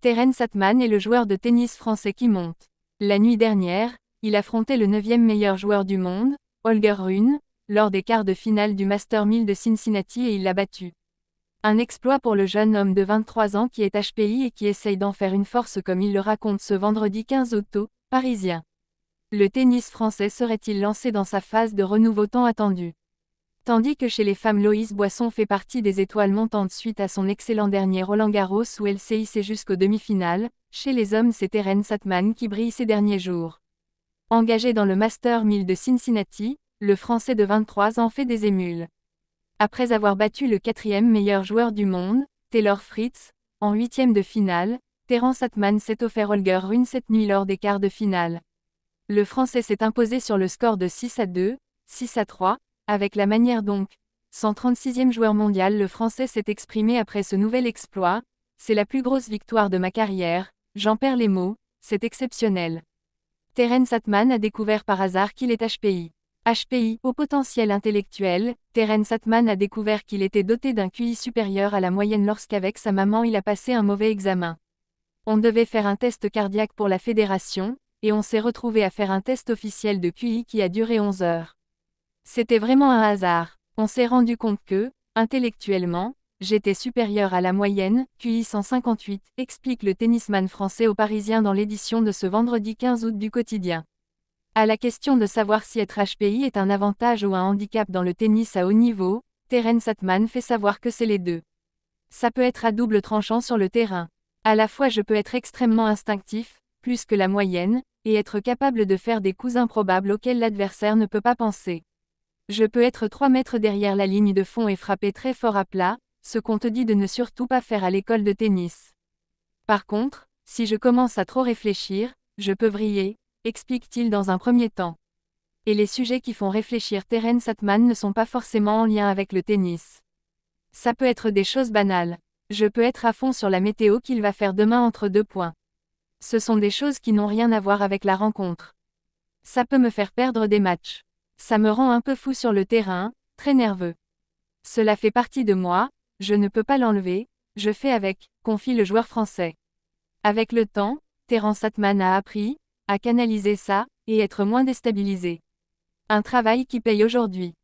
Terence Atman est le joueur de tennis français qui monte. La nuit dernière, il affrontait le 9e meilleur joueur du monde, Holger Rune, lors des quarts de finale du Master 1000 de Cincinnati et il l'a battu. Un exploit pour le jeune homme de 23 ans qui est HPI et qui essaye d'en faire une force comme il le raconte ce vendredi 15 août, Parisien. Le tennis français serait-il lancé dans sa phase de renouveau tant attendue? Tandis que chez les femmes Loïs Boisson fait partie des étoiles montantes suite à son excellent dernier Roland-Garros où elle s'est hissée jusqu'aux demi-finales, chez les hommes c'est Terence Atman qui brille ces derniers jours. Engagé dans le Master 1000 de Cincinnati, le Français de 23 ans fait des émules. Après avoir battu le 4e meilleur joueur du monde, Taylor Fritz, en 8e de finale, Terence Atman s'est offert Holger Rune cette nuit lors des quarts de finale. Le Français s'est imposé sur le score de 6-2, 6-3, avec la manière donc. 136e joueur mondial, le Français s'est exprimé après ce nouvel exploit. C'est la plus grosse victoire de ma carrière, j'en perds les mots, c'est exceptionnel. Terence Atman a découvert par hasard qu'il est HPI. HPI, au potentiel intellectuel, Terence Atman a découvert qu'il était doté d'un QI supérieur à la moyenne lorsqu'avec sa maman il a passé un mauvais examen. On devait faire un test cardiaque pour la fédération, et on s'est retrouvé à faire un test officiel de QI qui a duré 11 heures. C'était vraiment un hasard. On s'est rendu compte que, intellectuellement, j'étais supérieur à la moyenne, QI 158, explique le tennisman français aux Parisiens dans l'édition de ce vendredi 15 août du quotidien. À la question de savoir si être HPI est un avantage ou un handicap dans le tennis à haut niveau, Terence Atman fait savoir que c'est les deux. Ça peut être à double tranchant sur le terrain. À la fois je peux être extrêmement instinctif, plus que la moyenne, et être capable de faire des coups improbables auxquels l'adversaire ne peut pas penser. Je peux être 3 mètres derrière la ligne de fond et frapper très fort à plat, ce qu'on te dit de ne surtout pas faire à l'école de tennis. Par contre, si je commence à trop réfléchir, je peux vriller, explique-t-il dans un premier temps. Et les sujets qui font réfléchir Terence Atman ne sont pas forcément en lien avec le tennis. Ça peut être des choses banales. Je peux être à fond sur la météo qu'il va faire demain entre 2 points. Ce sont des choses qui n'ont rien à voir avec la rencontre. Ça peut me faire perdre des matchs. Ça me rend un peu fou sur le terrain, très nerveux. Cela fait partie de moi, je ne peux pas l'enlever, je fais avec, confie le joueur français. Avec le temps, Terence Atman a appris à canaliser ça, et être moins déstabilisé. Un travail qui paye aujourd'hui.